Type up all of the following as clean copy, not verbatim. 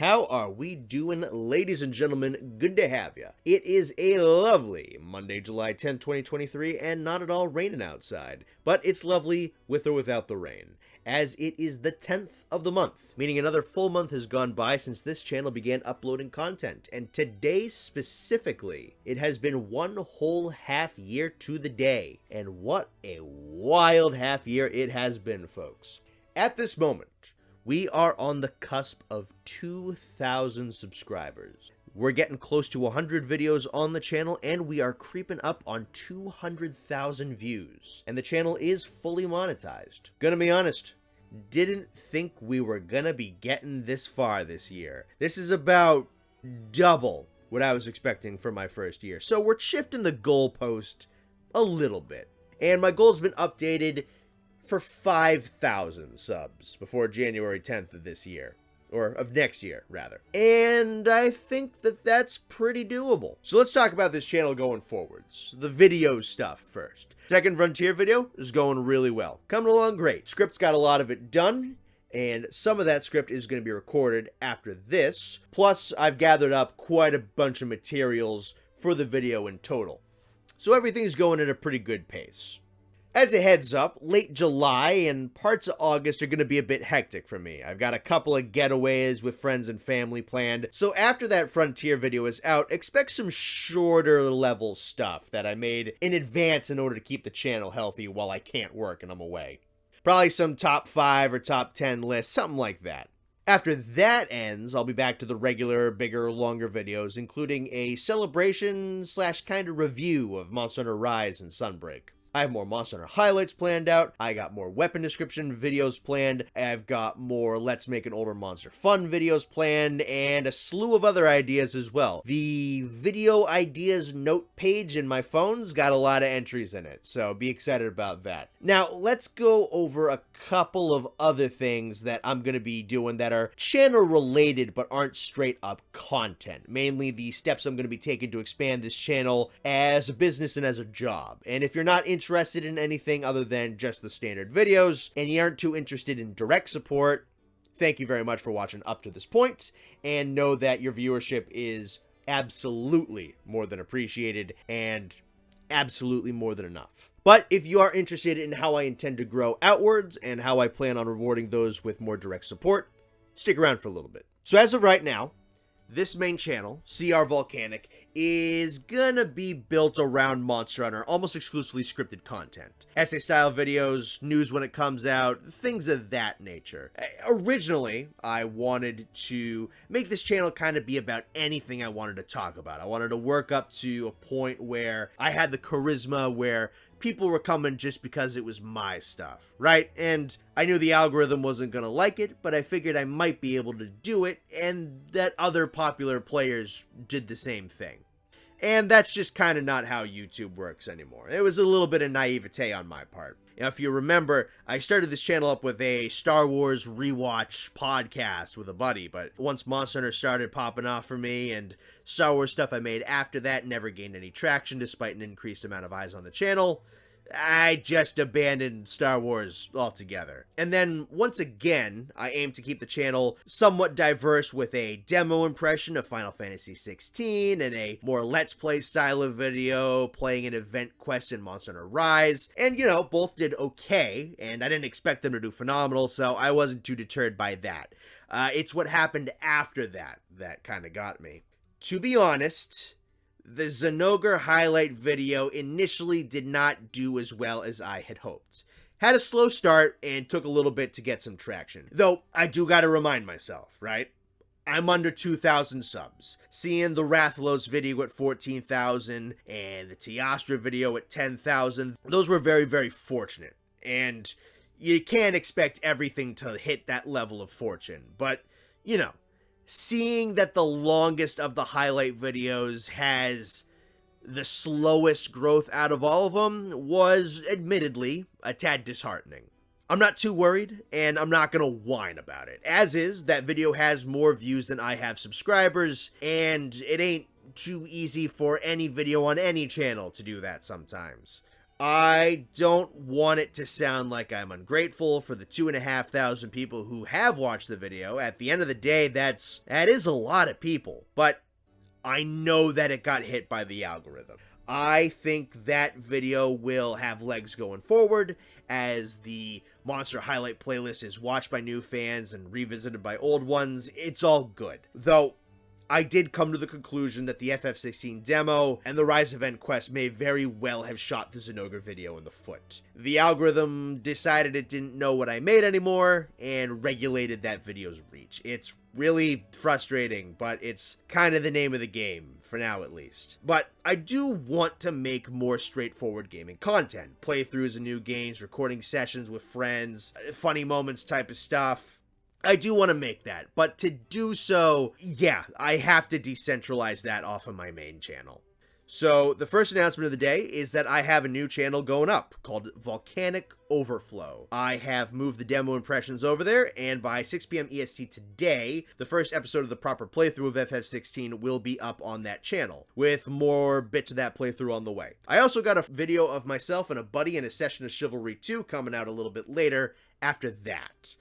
How are we doing, ladies and gentlemen? Good to have you. It is a lovely Monday, July 10th, 2023, and not at all raining outside. But it's lovely with or without the rain, as it is the 10th of the month, meaning another full month has gone by since this channel began uploading content. And today specifically, it has been one whole half year to the day. And what a wild half year it has been, folks. At this moment, we are on the cusp of 2,000 subscribers. We're getting close to 100 videos on the channel, and we are creeping up on 200,000 views. And the channel is fully monetized. Gonna be honest, didn't think we were gonna be getting this far this year. This is about double what I was expecting for my first year. So we're shifting the goalpost a little bit. And my goal's been updated for 5,000 subs before January 10th of this year. Or of next year, rather. And I think that that's pretty doable. So let's talk about this channel going forwards. The video stuff first. Second Frontier video is going really well. Coming along great. Script's got a lot of it done, and some of that script is going to be recorded after this. Plus, I've gathered up quite a bunch of materials for the video in total. So everything's going at a pretty good pace. As a heads up, late July and parts of August are going to be a bit hectic for me. I've got a couple of getaways with friends and family planned, so after that Frontier video is out, expect some shorter level stuff that I made in advance in order to keep the channel healthy while I can't work and I'm away. Probably some top 5 or top 10 lists, something like that. After that ends, I'll be back to the regular, bigger, longer videos, including a celebration / kind of review of Monster Hunter Rise and Sunbreak. I have more Monster Hunter highlights planned out, I got more weapon description videos planned, I've got more Let's Make an Older Monster Fun videos planned, and a slew of other ideas as well. The video ideas note page in my phone's got a lot of entries in it, so be excited about that. Now, let's go over a couple of other things that I'm going to be doing that are channel related but aren't straight up content. Mainly the steps I'm going to be taking to expand this channel as a business and as a job. And if you're not interested in anything other than just the standard videos, and you aren't too interested in direct support, thank you very much for watching up to this point, and know that your viewership is absolutely more than appreciated and absolutely more than enough. But if you are interested in how I intend to grow outwards and how I plan on rewarding those with more direct support, stick around for a little bit. So as of right now, this main channel, CR-Volcanic, is gonna be built around Monster Hunter, almost exclusively scripted content. Essay-style videos, news when it comes out, things of that nature. Originally, I wanted to make this channel kind of be about anything I wanted to talk about. I wanted to work up to a point where I had the charisma where people were coming just because it was my stuff, right? And I knew the algorithm wasn't gonna like it, but I figured I might be able to do it, and that other popular players did the same thing. And that's just kind of not how YouTube works anymore. It was a little bit of naivete on my part. Now, if you remember, I started this channel up with a Star Wars rewatch podcast with a buddy, but once Monster Hunter started popping off for me and Star Wars stuff I made after that never gained any traction despite an increased amount of eyes on the channel, I just abandoned Star Wars altogether. And then, once again, I aim to keep the channel somewhat diverse with a demo impression of Final Fantasy XVI and a more Let's Play style of video playing an event quest in Monster Hunter Rise. And, you know, both did okay, and I didn't expect them to do phenomenal, so I wasn't too deterred by that. It's what happened after that that kind of got me. To be honest, the Zinogre highlight video initially did not do as well as I had hoped. Had a slow start and took a little bit to get some traction. Though, I do gotta remind myself, right? I'm under 2,000 subs. Seeing the Rathalos video at 14,000 and the Teostra video at 10,000, those were very, very fortunate. And you can't expect everything to hit that level of fortune. But, you know, seeing that the longest of the highlight videos has the slowest growth out of all of them was admittedly a tad disheartening. I'm not too worried, and I'm not gonna whine about it. As is, that video has more views than I have subscribers, and it ain't too easy for any video on any channel to do that sometimes. I don't want it to sound like I'm ungrateful for the 2,500 people who have watched the video. At the end of the day, that is a lot of people, but I know that it got hit by the algorithm. I think that video will have legs going forward as the Monster Highlight playlist is watched by new fans and revisited by old ones. It's all good. Though, I did come to the conclusion that the FF16 demo and the Rise of End quest may very well have shot the Zinogre video in the foot. The algorithm decided it didn't know what I made anymore and regulated that video's reach. It's really frustrating, but it's kind of the name of the game, for now at least. But I do want to make more straightforward gaming content. Playthroughs of new games, recording sessions with friends, funny moments type of stuff. I do want to make that, but to do so, yeah, I have to decentralize that off of my main channel. So the first announcement of the day is that I have a new channel going up called Volcanic Overflow. I have moved the demo impressions over there, and by 6 p.m. EST today, the first episode of the proper playthrough of FF16 will be up on that channel, with more bits of that playthrough on the way. I also got a video of myself and a buddy in a session of Chivalry 2 coming out a little bit later after that.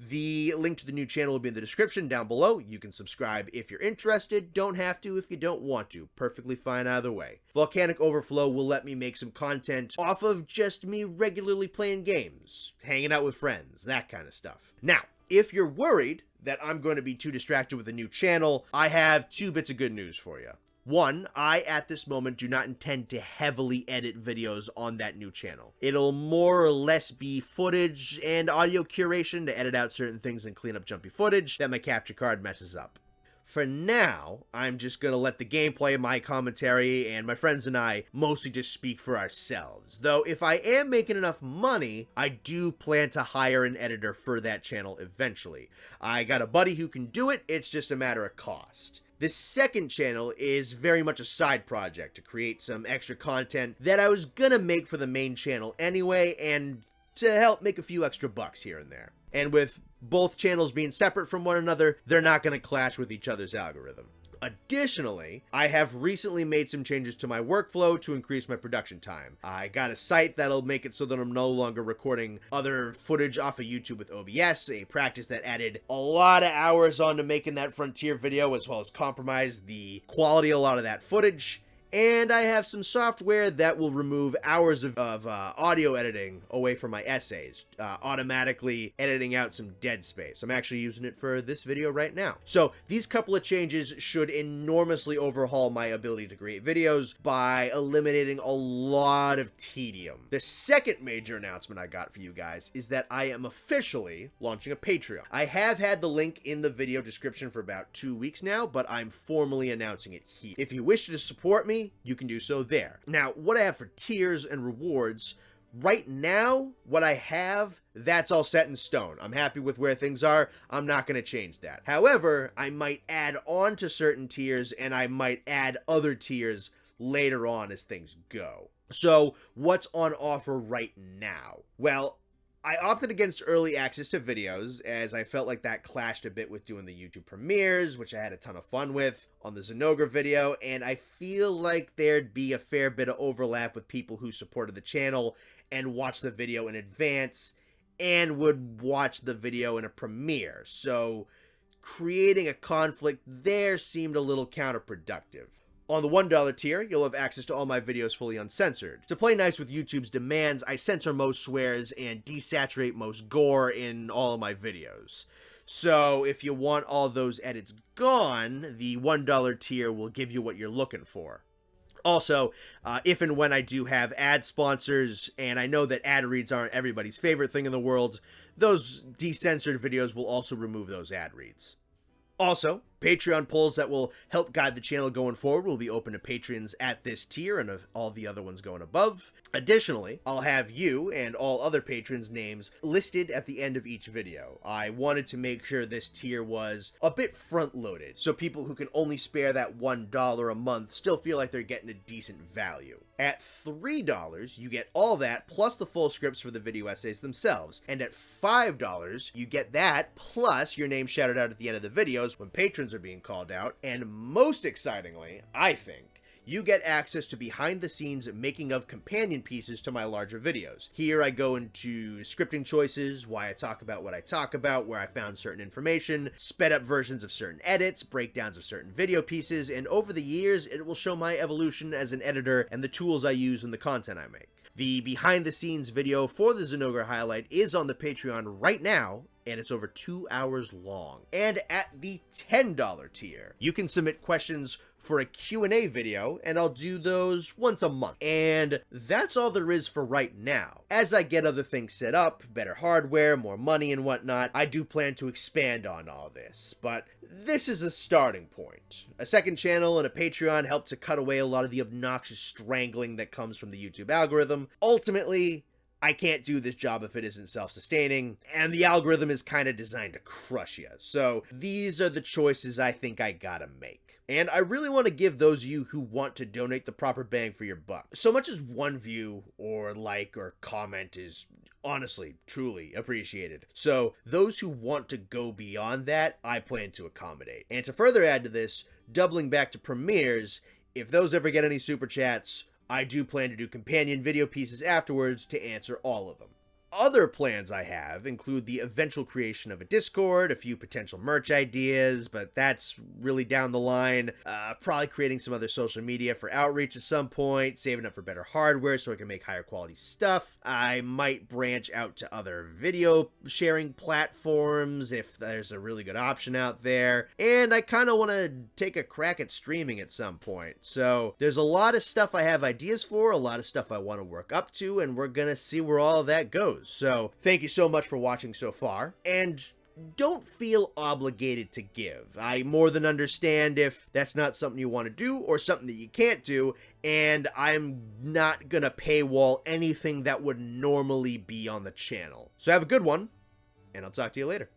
The link to the new channel will be in the description down below. You can subscribe if you're interested. Don't have to if you don't want to. Perfectly fine either way. Volcanic Overflow will let me make some content off of just me regularly playing games, hanging out with friends, that kind of stuff. Now, if you're worried that I'm going to be too distracted with a new channel, I have two bits of good news for you. One, I at this moment do not intend to heavily edit videos on that new channel. It'll more or less be footage and audio curation to edit out certain things and clean up jumpy footage that my capture card messes up. For now, I'm just going to let the gameplay, my commentary, and my friends and I mostly just speak for ourselves. Though if I am making enough money, I do plan to hire an editor for that channel eventually. I got a buddy who can do it, it's just a matter of cost. This second channel is very much a side project to create some extra content that I was gonna make for the main channel anyway, and to help make a few extra bucks here and there. And with both channels being separate from one another, they're not gonna clash with each other's algorithm. Additionally, I have recently made some changes to my workflow to increase my production time. I got a site that'll make it so that I'm no longer recording other footage off of YouTube with OBS, a practice that added a lot of hours onto making that Frontier video, as well as compromised the quality of a lot of that footage. And I have some software that will remove hours of audio editing away from my essays, automatically editing out some dead space. I'm actually using it for this video right now. So these couple of changes should enormously overhaul my ability to create videos by eliminating a lot of tedium. The second major announcement I got for you guys is that I am officially launching a Patreon. I have had the link in the video description for about 2 weeks now, but I'm formally announcing it here. If you wish to support me, you can do so there. Now, what I have for tiers and rewards, right now, what I have, that's all set in stone. I'm happy with where things are. I'm not going to change that. However, I might add on to certain tiers, and I might add other tiers later on as things go. So, what's on offer right now? Well, I opted against early access to videos, as I felt like that clashed a bit with doing the YouTube premieres, which I had a ton of fun with on the Zinogre video, and I feel like there'd be a fair bit of overlap with people who supported the channel and watched the video in advance and would watch the video in a premiere, so creating a conflict there seemed a little counterproductive. On the $1 tier, you'll have access to all my videos fully uncensored. To play nice with YouTube's demands, I censor most swears and desaturate most gore in all of my videos. So if you want all those edits gone, the $1 tier will give you what you're looking for. Also, if and when I do have ad sponsors, and I know that ad reads aren't everybody's favorite thing in the world, those decensored videos will also remove those ad reads. Also, Patreon polls that will help guide the channel going forward will be open to patrons at this tier and all the other ones going above. Additionally, I'll have you and all other patrons' names listed at the end of each video. I wanted to make sure this tier was a bit front-loaded, so people who can only spare that $1 a month still feel like they're getting a decent value. At $3, you get all that, plus the full scripts for the video essays themselves. And at $5, you get that, plus your name shouted out at the end of the videos when patrons are being called out. And most excitingly, I think, you get access to behind the scenes making of companion pieces to my larger videos. Here I go into scripting choices, why I talk about what I talk about, where I found certain information, sped up versions of certain edits, breakdowns of certain video pieces, and over the years it will show my evolution as an editor and the tools I use in the content I make. The behind the scenes video for the Zinogre highlight is on the Patreon right now, and it's over 2 hours long. And at the $10 tier, you can submit questions for a Q&A video, and I'll do those once a month. And that's all there is for right now. As I get other things set up, better hardware, more money and whatnot, I do plan to expand on all this, but this is a starting point. A second channel and a Patreon help to cut away a lot of the obnoxious strangling that comes from the YouTube algorithm. Ultimately, I can't do this job if it isn't self-sustaining, and the algorithm is kind of designed to crush you. So these are the choices I think I gotta make. And I really want to give those of you who want to donate the proper bang for your buck. So much as one view or like or comment is honestly, truly appreciated. So those who want to go beyond that, I plan to accommodate. And to further add to this, doubling back to premieres, if those ever get any super chats, I do plan to do companion video pieces afterwards to answer all of them. Other plans I have include the eventual creation of a Discord, a few potential merch ideas, but that's really down the line. Probably creating some other social media for outreach at some point, saving up for better hardware so I can make higher quality stuff. I might branch out to other video sharing platforms if there's a really good option out there. And I kind of want to take a crack at streaming at some point. So there's a lot of stuff I have ideas for, a lot of stuff I want to work up to, and we're gonna see where all of that goes. So thank you so much for watching so far, and don't feel obligated to give. I more than understand if that's not something you want to do or something that you can't do, and I'm not gonna paywall anything that would normally be on the channel. So have a good one, and I'll talk to you later.